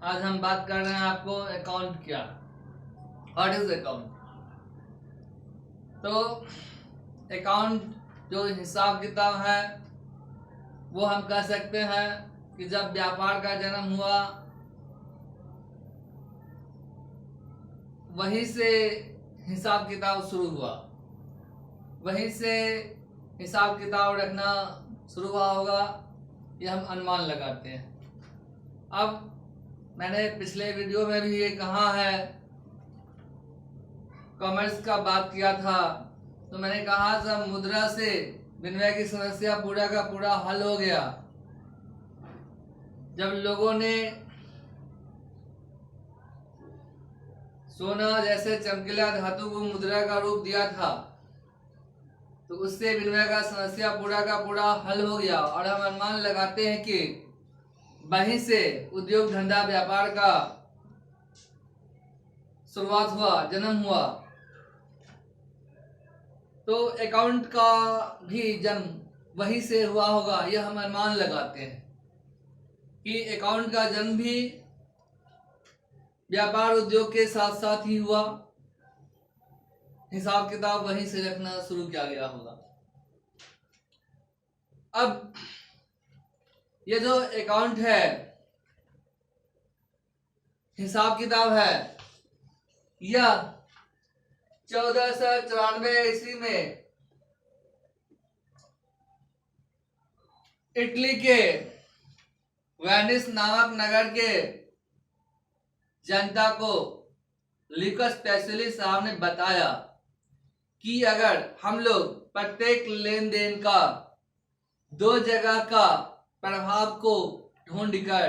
आज हम बात कर रहे हैं आपको अकाउंट क्या, व्हाट इज अकाउंट। तो अकाउंट जो हिसाब किताब है वो हम कह सकते हैं कि जब व्यापार का जन्म हुआ वहीं से हिसाब किताब शुरू हुआ, वहीं से हिसाब किताब रखना शुरू हुआ होगा, ये हम अनुमान लगाते हैं। अब मैंने पिछले वीडियो में भी ये कहा है, कॉमर्स का बात किया था, तो मैंने कहा जब मुद्रा से विनिमय की समस्या पूरा का पूरा हल हो गया, जब लोगों ने सोना जैसे चमकीला धातु को मुद्रा का रूप दिया था, तो उससे विनिमय का समस्या पूरा का पूरा हल हो गया। और हम अनुमान लगाते हैं कि वहीं से उद्योग धंधा व्यापार का शुरुआत हुआ, जन्म हुआ। तो अकाउंट का भी जन्म वहीं से हुआ होगा, यह हम अनुमान लगाते हैं कि अकाउंट का जन्म भी व्यापार उद्योग के साथ साथ ही हुआ, हिसाब किताब वहीं से रखना शुरू किया गया होगा। अब ये जो अकाउंट है, हिसाब किताब है, यह 1494 ईस्वी में इटली के वेनिस नामक नगर के जनता को लुकास पेसिली साहब ने बताया कि अगर हम लोग प्रत्येक लेन देन का दो जगह का प्रभाव को ढूंढकर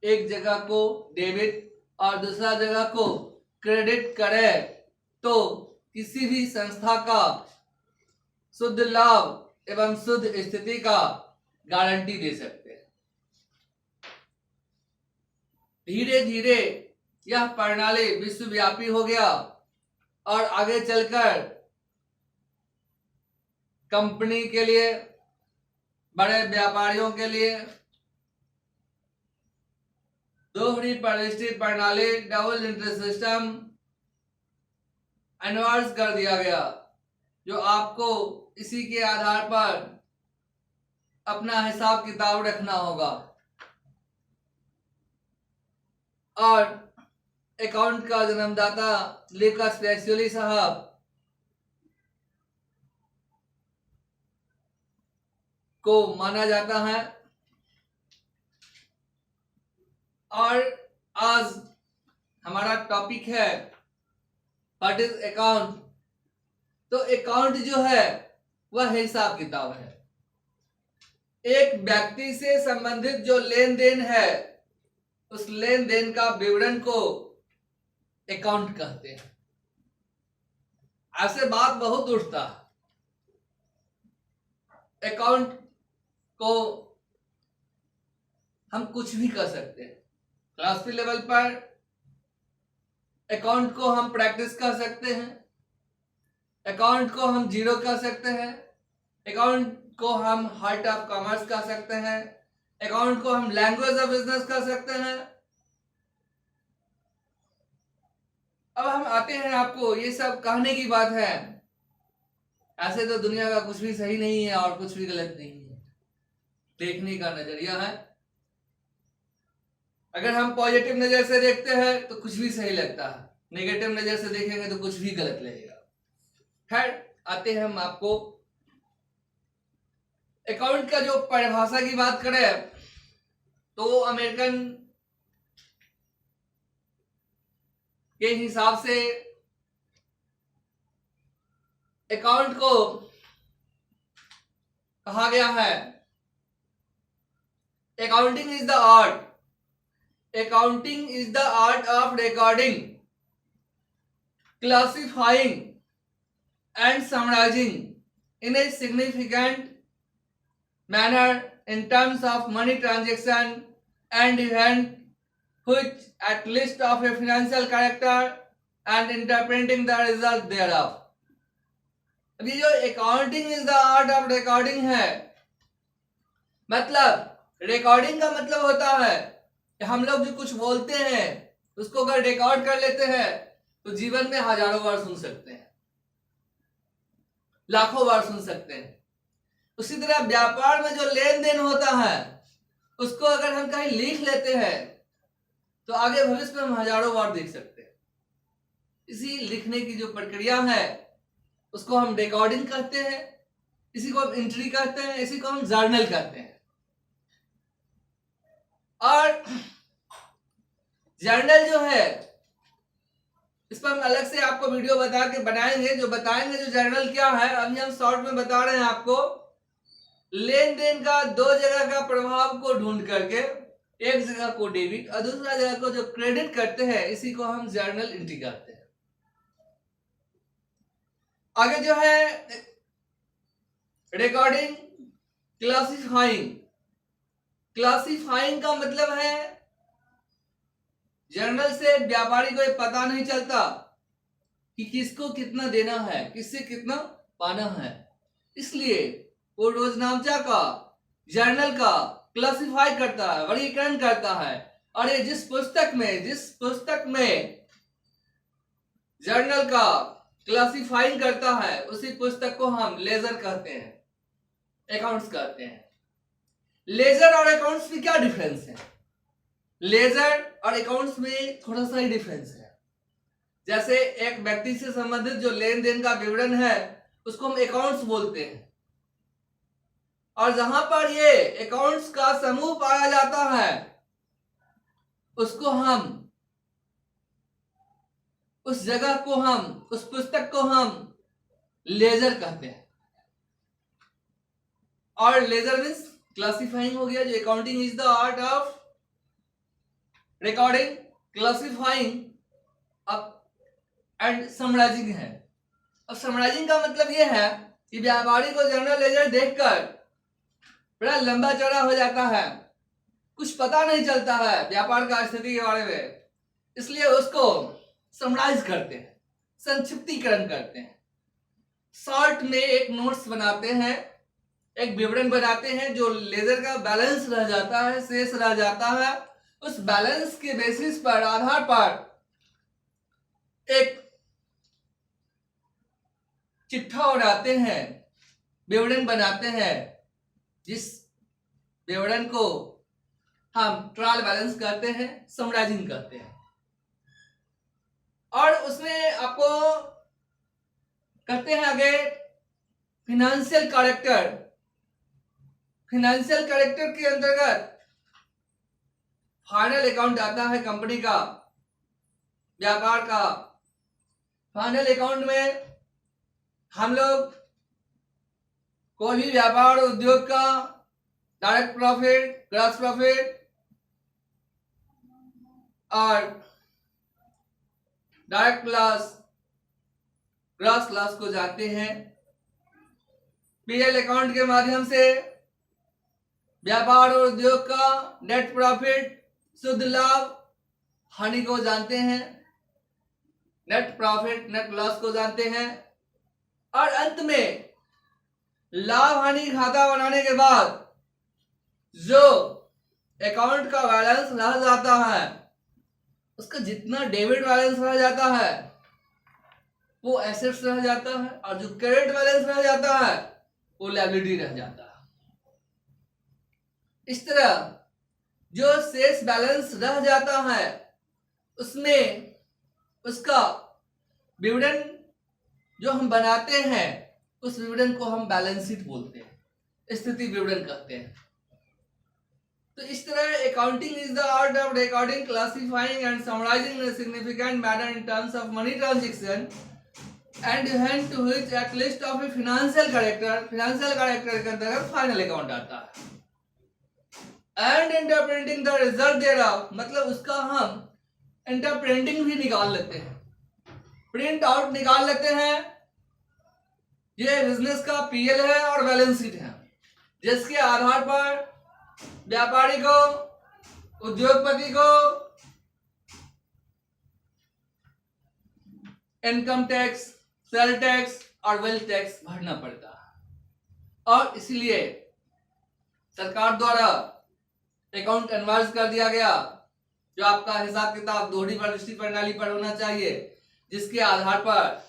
एक जगह को डेबिट और दूसरा जगह को क्रेडिट करें तो किसी भी संस्था का शुद्ध लाभ एवं शुद्ध स्थिति का गारंटी दे सकते हैं। धीरे धीरे यह प्रणाली विश्वव्यापी हो गया और आगे चलकर कंपनी के लिए, बड़े व्यापारियों के लिए दोहरी परिष्ठित प्रणाली डबल इंटरेस्ट सिस्टम एनवर्स कर दिया गया, जो आपको इसी के आधार पर अपना हिसाब किताब रखना होगा। और अकाउंट का जन्मदाता लुकास पेसिली साहब को माना जाता है। और आज हमारा टॉपिक है व्हाट इज अकाउंट। तो अकाउंट जो है वह हिसाब किताब है, एक व्यक्ति से संबंधित जो लेन देन है उस लेन देन का विवरण को अकाउंट कहते हैं। ऐसे बात बहुत उठता है, अकाउंट को हम कुछ भी कर सकते हैं। क्लास 3 लेवल पर अकाउंट को हम प्रैक्टिस कर सकते हैं, अकाउंट को हम जीरो कर सकते हैं, अकाउंट को हम हार्ट ऑफ कॉमर्स कर सकते हैं, अकाउंट को हम लैंग्वेज ऑफ बिजनेस कर सकते हैं। अब हम आते हैं, आपको ये सब कहने की बात है, ऐसे तो दुनिया का कुछ भी सही नहीं है और कुछ भी गलत नहीं है, देखने का नजरिया है। अगर हम पॉजिटिव नजर से देखते हैं तो कुछ भी सही लगता है, नेगेटिव नजर से देखेंगे तो कुछ भी गलत लगेगा। खैर, आते हैं हम आपको अकाउंट का जो परिभाषा की बात करें तो अमेरिकन के हिसाब से अकाउंट को कहा गया है, accounting is the art, accounting is the art of recording, classifying and summarizing in a significant manner in terms of money transaction and event which at least of a financial character and interpreting the result thereof। अभी जो accounting is the art of recording है, मतलब recording का मतलब होता है हम लोग जो कुछ बोलते हैं उसको अगर रिकॉर्ड कर लेते हैं तो जीवन में हजारों बार सुन सकते हैं, लाखों बार सुन सकते हैं। उसी तरह व्यापार में जो लेन देन होता है उसको अगर हम कहीं लिख लेते हैं तो आगे भविष्य में हम हजारों बार देख सकते हैं। इसी लिखने की जो प्रक्रिया है उसको हम रिकॉर्डिंग कहते हैं, इसी को हम एंट्री कहते हैं, इसी को हम जर्नल कहते हैं। और जर्नल जो है इस पर हम अलग से आपको वीडियो बता के बनाएंगे, जो बताएंगे जो जर्नल क्या है। अभी हम शॉर्ट में बता रहे हैं आपको, लेन देन का दो जगह का प्रभाव को ढूंढ करके एक जगह को डेबिट और दूसरा जगह को जो क्रेडिट करते हैं इसी को हम जर्नल एंट्री कहते हैं। आगे जो है रिकॉर्डिंग, क्लासिफाइंग। क्लासिफाइंग का मतलब है जर्नल से व्यापारी को ये पता नहीं चलता कि किसको कितना देना है, किससे कितना पाना है, इसलिए वो रोजनामचा का जर्नल का क्लासिफाई करता है, वर्गीकरण करता है। और ये जिस पुस्तक में जर्नल का क्लासिफाइंग करता है उसी पुस्तक को हम लेजर कहते हैं, अकाउंट्स कहते हैं। लेजर और अकाउंट्स में क्या डिफरेंस है? लेजर और अकाउंट्स में थोड़ा सा ही डिफरेंस है। जैसे एक व्यक्ति से संबंधित जो लेन देन का विवरण है उसको हम अकाउंट्स बोलते हैं, और जहां पर ये अकाउंट्स का समूह पाया जाता है उसको हम, उस जगह को हम, उस पुस्तक को हम लेजर कहते हैं। और लेजर मीन्स क्लासिफाइंग हो गया, जो accounting is the art of recording, classifying and summarising है। अब समराइजिंग का मतलब यह है कि व्यापारी को जर्नल लेजर देखकर बड़ा लंबा चौड़ा हो जाता है, कुछ पता नहीं चलता है व्यापार का स्थिति के बारे में, इसलिए उसको समराइज करते हैं, संक्षिप्तीकरण करते हैं। शॉर्ट में एक नोट्स बनाते हैं, एक विवरण बनाते हैं, जो लेजर का बैलेंस रह जाता है, शेष रह जाता है, उस बैलेंस के बेसिस पर, आधार पर एक चिट्ठा बनाते हैं, विवरण बनाते हैं, जिस विवरण को हम ट्रायल बैलेंस कहते हैं, समराइजिंग कहते हैं। और उसमें आपको कहते हैं आगे फिनेंशियल कैरेक्टर। फिनेंशियल कैरेक्टर के अंतर्गत फाइनल अकाउंट आता है कंपनी का, व्यापार का। फाइनल अकाउंट में हम लोग कोई भी व्यापार उद्योग का डायरेक्ट प्रॉफिट, ग्रॉस प्रॉफिट और डायरेक्ट लॉस, ग्रॉस लॉस को जानते हैं। पीएल अकाउंट के माध्यम से व्यापार और उद्योग का नेट प्रॉफिट, शुद्ध लाभ, हानि को जानते हैं, नेट प्रॉफिट, नेट लॉस को जानते हैं। और अंत में लाभ हानि खाता बनाने के बाद जो अकाउंट का बैलेंस रह जाता है, उसका जितना डेबिट बैलेंस रह जाता है वो एसेट्स रह जाता है, और जो क्रेडिट बैलेंस रह जाता है वो लायबिलिटी रह जाता है। इस तरह जो शेष बैलेंस रह जाता है उसमें उसका विवरण जो हम बनाते हैं उस विवरण को हम बैलेंस शीट बोलते हैं, स्थिति विवरण कहते हैं। तो इस तरह accounting is the art of recording, classifying and summarising in significant manner in terms of money transaction and hand to which at least of a financial character. Financial character के अंतर्गत फाइनल अकाउंट आता है। And interpreting the result thereof, मतलब उसका हम interpreting भी निकाल लेते हैं, प्रिंट आउट निकाल लेते हैं। ये बिजनेस का पीएल है और बैलेंस शीट है, जिसके आधार पर व्यापारी को, उद्योगपति को इनकम टैक्स, सेल टैक्स और वेल्थ टैक्स भरना पड़ता है। और इसलिए सरकार द्वारा अकाउंट एनवाइज कर दिया गया जो आपका हिसाब किताब दोहरी वृष्टि प्रणाली पर होना चाहिए, जिसके आधार पर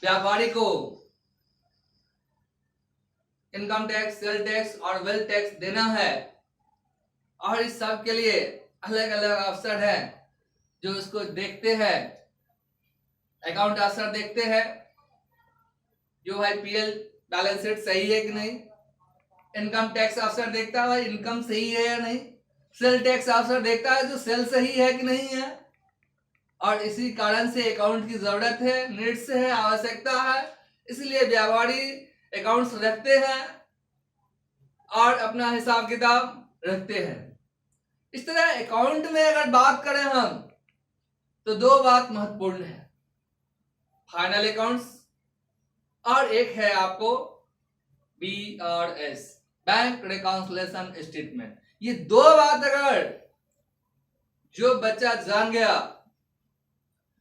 व्यापारी को इनकम टैक्स, सेल टैक्स और वेल्थ टैक्स देना है। और इस सब के लिए अलग अलग अफसर हैं जो इसको देखते हैं। अकाउंट अफसर देखते हैं जो भाई पीएल बैलेंस शीट सही है कि नहीं। इनकम टैक्स अफसर देखता है भाई इनकम सही है या नहीं। सेल टैक्स अफसर देखता है जो सेल सही है कि नहीं है। और इसी कारण से अकाउंट की जरूरत है, नीड्स है, आवश्यकता है। इसलिए व्यापारी अकाउंट्स रखते हैं और अपना हिसाब किताब रखते हैं। इस तरह अकाउंट में अगर बात करें हम तो दो बात महत्वपूर्ण है, फाइनल अकाउंट्स और एक है आपको BRS, बैंक रिकॉन्सिलिएशन स्टेटमेंट। ये दो बात अगर जो बच्चा जान गया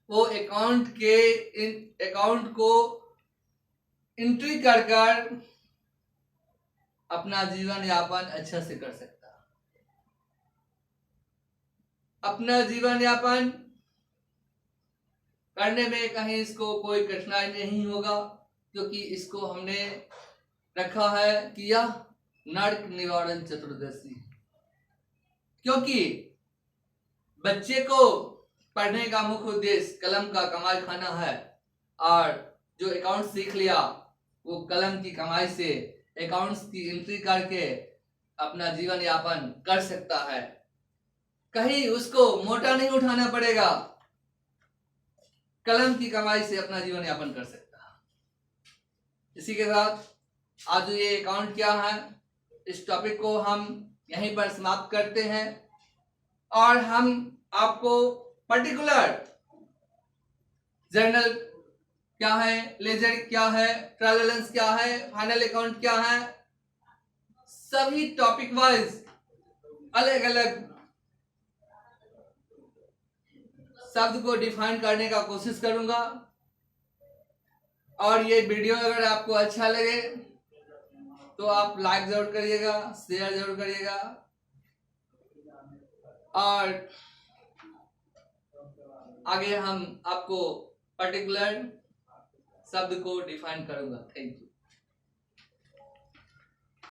वो अकाउंट को एंट्री कर कर अपना जीवन यापन अच्छा से कर सकता है। अपना जीवन यापन करने में कहीं इसको कोई कठिनाई नहीं होगा, क्योंकि इसको हमने रखा है कि यह नर्क निवारण चतुर्दशी। क्योंकि बच्चे को पढ़ने का मुख्य उद्देश्य कलम का कमाई खाना है, और जो अकाउंट सीख लिया वो कलम की कमाई से अकाउंट्स की एंट्री करके अपना जीवन यापन कर सकता है। कहीं उसको मोटा नहीं उठाना पड़ेगा, कलम की कमाई से अपना जीवन यापन कर सकता है। इसी के साथ आज ये अकाउंट क्या है इस टॉपिक को हम यहीं पर समाप्त करते हैं, और हम आपको पर्टिकुलर जर्नल क्या है, लेजर क्या है, ट्रायल बैलेंस क्या है, फाइनल अकाउंट क्या है, सभी टॉपिक वाइज अलग अलग शब्द को डिफाइन करने का कोशिश करूंगा। और ये वीडियो अगर आपको अच्छा लगे तो आप लाइक जरूर करिएगा, शेयर जरूर करिएगा, और आगे हम आपको पर्टिकुलर शब्द को डिफाइन करूंगा। Thank you.